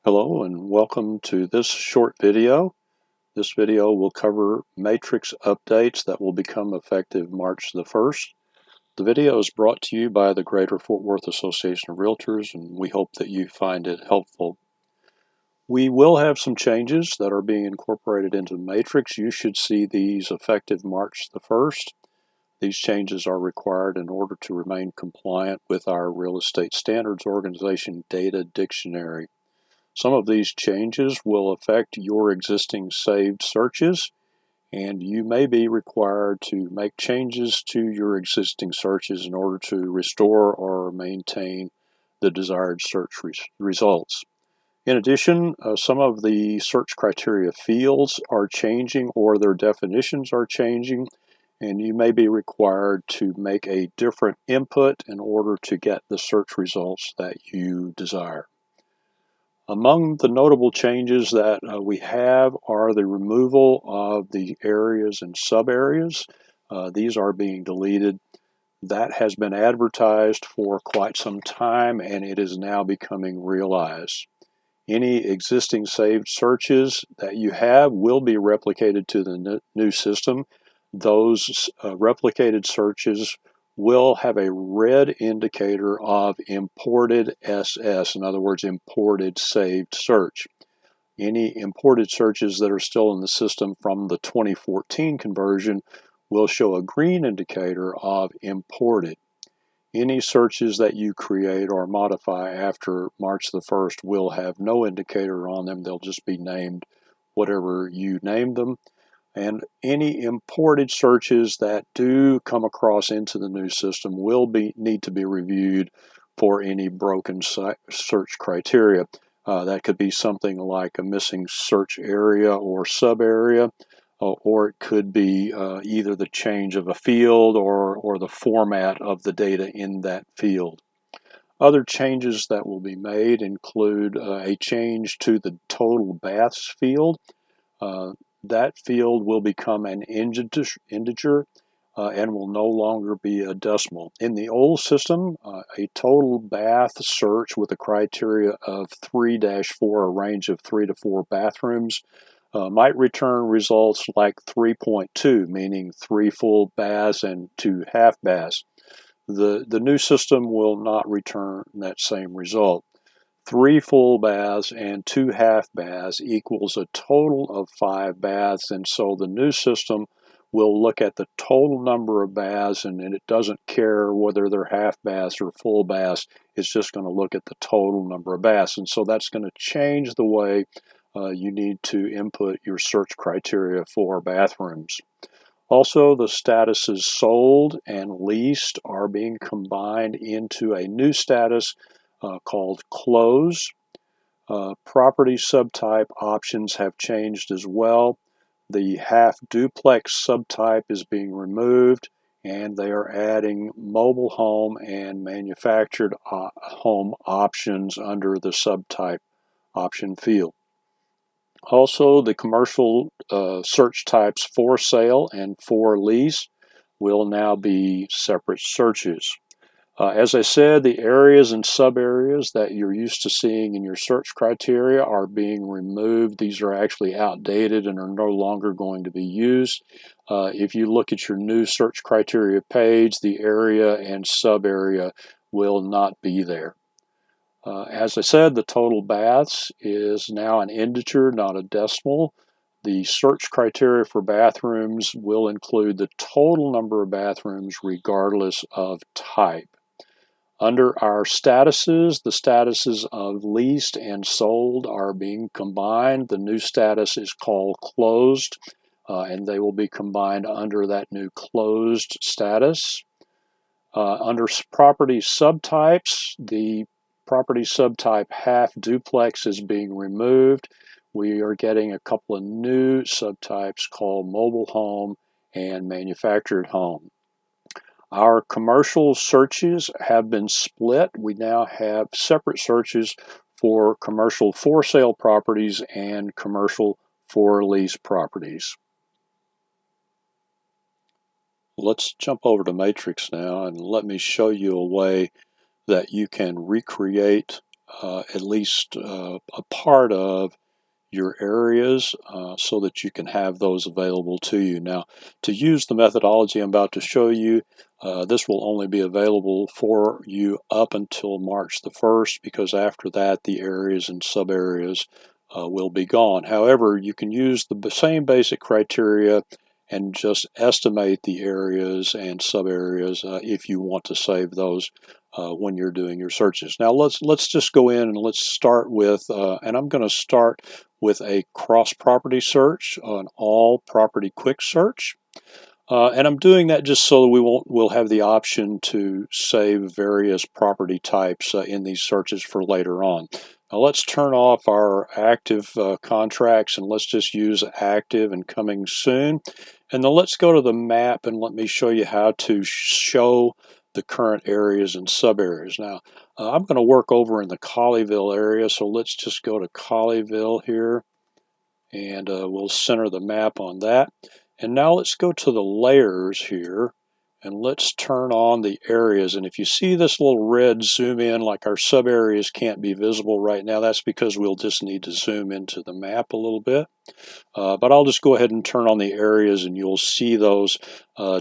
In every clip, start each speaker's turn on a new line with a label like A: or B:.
A: Hello and welcome to this short video. This video will cover Matrix updates that will become effective March the 1st. The video is brought to you by the Greater Fort Worth Association of Realtors, and we hope that you find it helpful. We will have some changes that are being incorporated into Matrix. You should see these effective March the 1st. These changes are required in order to remain compliant with our Real Estate Standards Organization data dictionary. Some of these changes will affect your existing saved searches, and you may be required to make changes to your existing searches in order to restore or maintain the desired search results. In addition, some of the search criteria fields are changing or their definitions are changing, and you may be required to make a different input in order to get the search results that you desire. Among the notable changes that we have are the removal of the areas and sub-areas. These are being deleted. That has been advertised for quite some time, and it is now becoming realized. Any existing saved searches that you have will be replicated to the new system. Those replicated searches will have a red indicator of imported SS, in other words, imported saved search. Any imported searches that are still in the system from the 2014 conversion will show a green indicator of imported. Any searches that you create or modify after March the 1st will have no indicator on them. They'll just be named whatever you named them. And any imported searches that do come across into the new system will need to be reviewed for any broken search criteria. That could be something like a missing search area or sub-area, or it could be either the change of a field or the format of the data in that field. Other changes that will be made include a change to the total baths field. That field will become an integer and will no longer be a decimal. In the old system, a total bath search with a criteria of 3-4, a range of 3 to 4 bathrooms, might return results like 3.2, meaning 3 full baths and 2 half baths. The new system will not return that same result. 3 full baths and 2 half baths equals a total of 5 baths, and so the new system will look at the total number of baths, and it doesn't care whether they're half baths or full baths. It's just going to look at the total number of baths, and so that's going to change the way you need to input your search criteria for bathrooms. Also, the statuses sold and leased are being combined into a new status called close. Property subtype options have changed as well. The half duplex subtype is being removed, and they are adding mobile home and manufactured home options under the subtype option field. Also, the commercial search types for sale and for lease will now be separate searches. As I said, the areas and sub-areas that you're used to seeing in your search criteria are being removed. These are actually outdated and are no longer going to be used. If you look at your new search criteria page, the area and sub-area will not be there. As I said, the total baths is now an integer, not a decimal. The search criteria for bathrooms will include the total number of bathrooms regardless of type. Under our statuses, the statuses of leased and sold are being combined. The new status is called closed, and they will be combined under that new closed status. Under property subtypes, the property subtype half duplex is being removed. We are getting a couple of new subtypes called mobile home and manufactured home. Our commercial searches have been split. We now have separate searches for commercial for sale properties and commercial for lease properties. Let's jump over to Matrix now and let me show you a way that you can recreate at least a part of your areas so that you can have those available to you. Now, to use the methodology I'm about to show you, this will only be available for you up until March the 1st, because after that the areas and sub areas will be gone. However, you can use the same basic criteria and just estimate the areas and sub areas if you want to save those when you're doing your searches. Now let's just go in and let's start with, and I'm going to start with a cross-property search, an all-property quick search. And I'm doing that just so that we'll have the option to save various property types in these searches for later on. Now let's turn off our active contracts and let's just use active and coming soon. And then let's go to the map and let me show you how to show the current areas and sub areas. Now I'm going to work over in the Colleyville area, so let's just go to Colleyville here and we'll center the map on that. And now let's go to the layers here and let's turn on the areas. And if you see this little red zoom in, like our sub areas can't be visible right now, that's because we'll just need to zoom into the map a little bit. But I'll just go ahead and turn on the areas and you'll see those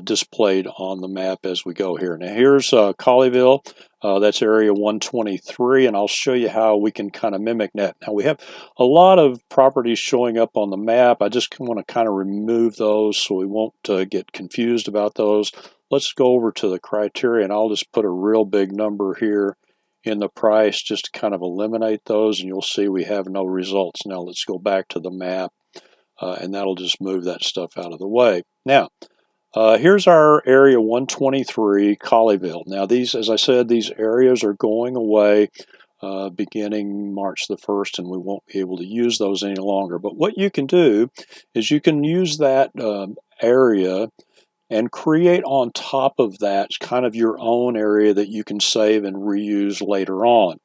A: displayed on the map as we go here. Now here's Colleyville. That's area 123, and I'll show you how we can kind of mimic that. Now we have a lot of properties showing up on the map. I just want to kind of remove those so we won't get confused about those. Let's go over to the criteria, and I'll just put a real big number here in the price just to kind of eliminate those, and you'll see we have no results. Now let's go back to the map, and that'll just move that stuff out of the way. Now, here's our area 123, Colleyville. Now these, as I said, these areas are going away beginning March the 1st, and we won't be able to use those any longer. But what you can do is you can use that area and create on top of that kind of your own area that you can save and reuse later on.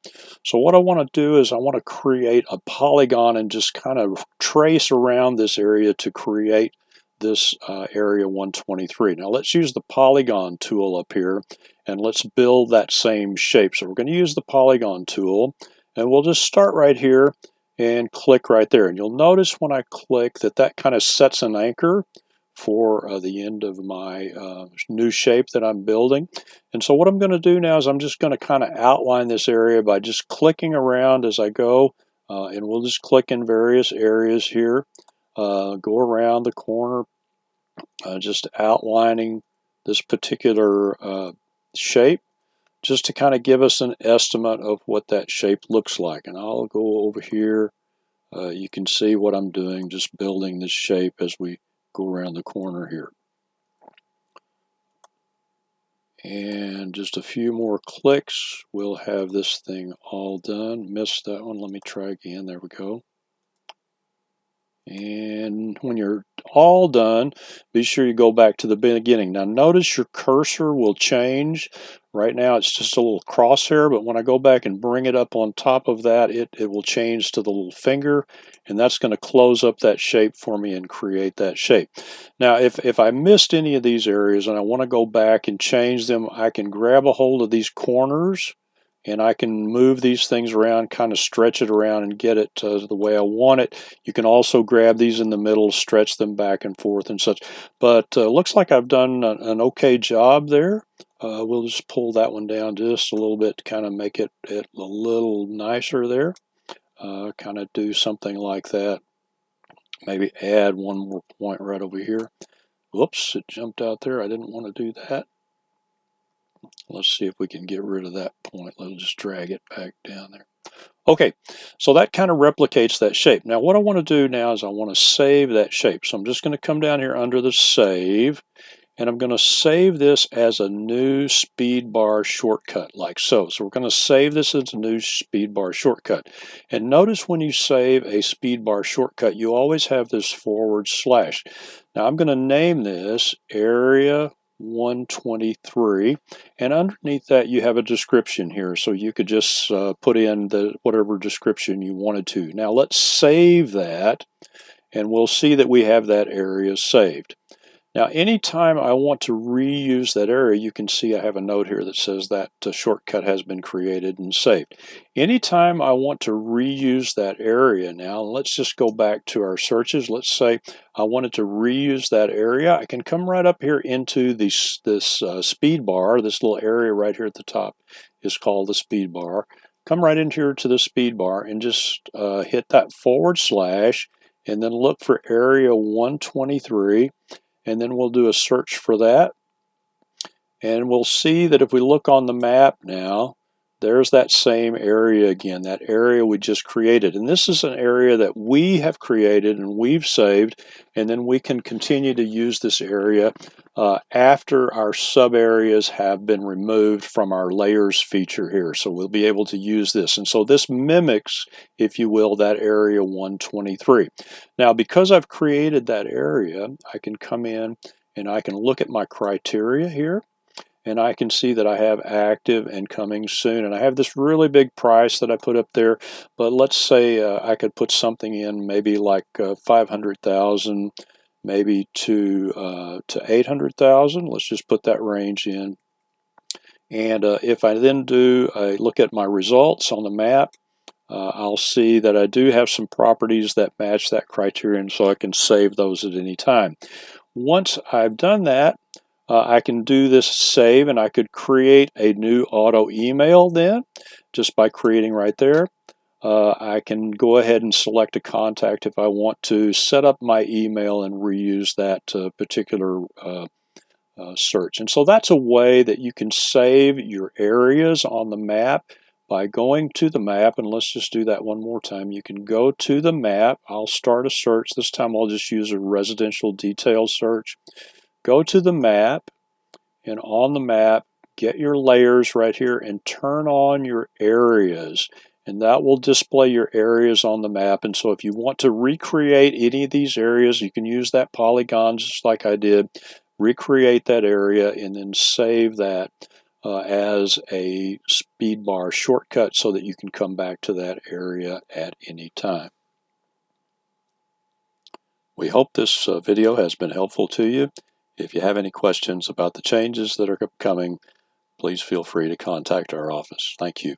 A: So what I want to do is I want to create a polygon and just kind of trace around this area to create this area 123. Now let's use the polygon tool up here and let's build that same shape. So we're going to use the polygon tool and we'll just start right here and click right there. And you'll notice when I click that that kind of sets an anchor for the end of my new shape that I'm building. And so what I'm going to do now is I'm just going to kind of outline this area by just clicking around as I go, and we'll just click in various areas here, go around the corner, just outlining this particular shape, just to kind of give us an estimate of what that shape looks like. And I'll go over here. You can see what I'm doing, just building this shape as we go around the corner here. And just a few more clicks, we'll have this thing all done. Missed that one. Let me try again. There we go. And when you're all done, be sure you go back to the beginning. Now notice your cursor will change. Right now it's just a little crosshair, but when I go back and bring it up on top of that, it will change to the little finger, and that's going to close up that shape for me and create that shape. Now if I missed any of these areas and I want to go back and change them, I can grab a hold of these corners and I can move these things around, kind of stretch it around and get it the way I want it. You can also grab these in the middle, stretch them back and forth and such. But looks like I've done an okay job there. We'll just pull that one down just a little bit to kind of make it a little nicer there. Kind of do something like that. Maybe add one more point right over here. Whoops, it jumped out there. I didn't want to do that. Let's see if we can get rid of that point. Let's just drag it back down there. Okay, so that kind of replicates that shape. Now what I want to do now is I want to save that shape. So I'm just going to come down here under the save, and I'm going to save this as a new speed bar shortcut like so. So we're going to save this as a new speed bar shortcut. And notice when you save a speed bar shortcut, you always have this /. Now I'm going to name this area 123, and underneath that you have a description here, so you could just put in whatever description you wanted to. Now let's save that, and we'll see that we have that area saved. Now, anytime I want to reuse that area, you can see I have a note here that says that shortcut has been created and saved. Anytime I want to reuse that area now, let's just go back to our searches. Let's say I wanted to reuse that area. I can come right up here into this speed bar. This little area right here at the top is called the speed bar. Come right in here to the speed bar and just hit that / and then look for area 123. And then we'll do a search for that. And we'll see that if we look on the map now, there's that same area again, that area we just created. And this is an area that we have created and we've saved, and then we can continue to use this area after our sub areas have been removed from our layers feature here. So we'll be able to use this. And so this mimics, if you will, that area 123. Now, because I've created that area, I can come in and I can look at my criteria here. And I can see that I have active and coming soon. And I have this really big price that I put up there. But let's say I could put something in maybe like 500,000, maybe to 800,000. Let's just put that range in. And if I then do look at my results on the map, I'll see that I do have some properties that match that criterion, so I can save those at any time. Once I've done that, I can do this save, and I could create a new auto email then just by creating right there. I can go ahead and select a contact if I want to set up my email and reuse that particular search. And so that's a way that you can save your areas on the map by going to the map. And let's just do that one more time. You can go to the map. I'll start a search. This time I'll just use a residential detail search. Go to the map, and on the map, get your layers right here and turn on your areas. And that will display your areas on the map. And so if you want to recreate any of these areas, you can use that polygon just like I did. Recreate that area and then save that as a speed bar shortcut so that you can come back to that area at any time. We hope this video has been helpful to you. If you have any questions about the changes that are upcoming, please feel free to contact our office. Thank you.